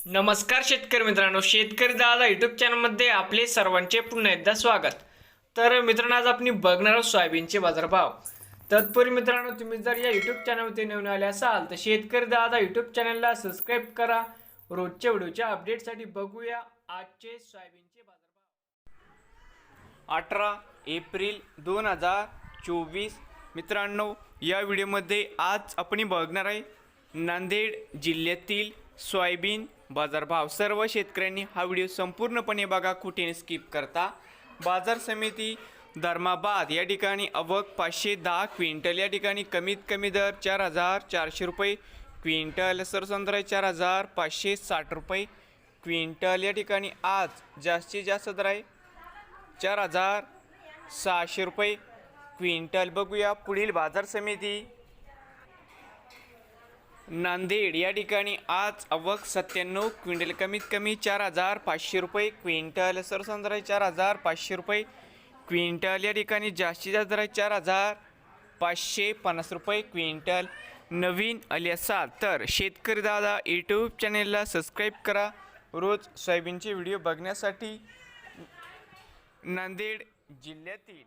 नमस्कार शेतकरी मित्रांनो, शेतकरी दादा यूट्यूब चॅनलमध्ये आपले सर्वांचे पुन्हा एकदा स्वागत. तर मित्रांनो, आज आपण बघणार आहोत सोयाबीनचे बाजारभाव. तत्पूर्वी मित्रांनो, तुम्ही जर या यूट्यूब चॅनलवरती नवीन आले असाल तर शेतकरी दादा यूट्यूब चॅनलला सबस्क्राईब करा. रोजच्या व्हिडिओच्या अपडेटसाठी बघूया आजचे सोयाबीनचे बाजारभाव. 18 एप्रिल 2024. मित्रांनो, या व्हिडिओमध्ये आज आपण बघणार आहे नांदेड जिल्ह्यातील सोयाबीन बाजारभाव. सर्व शेतकऱ्यांनी हा व्हिडिओ संपूर्णपणे बघा, कुठे स्किप करता. बाजार समिती धर्माबाद या ठिकाणी आवक 510 क्विंटल, या ठिकाणी कमीत कमी दर 4,400 रुपये क्विंटल, सरसंद्राई 4,560 रुपये क्विंटल. या ठिकाणी आज जास्तीत जास्त दर आहे 4,600 रुपये क्विंटल. बघूया पुढील बाजार समिती नांदेड. या ठिकाणी आज आवक 97 क्विंटल, कमीत कमी 4,500 रुपये क्विंटल, सरसंद्राई 4,500 रुपये क्विंटल. या ठिकाणी जास्तीत जास्त दर आहे 4,550 रुपये क्विंटल. नवीन आले असाल तर शेतकरी दादा यूट्यूब चॅनेलला सबस्क्राईब करा रोज सोयाबीनचे व्हिडिओ बघण्यासाठी. नांदेड जिल्ह्यातील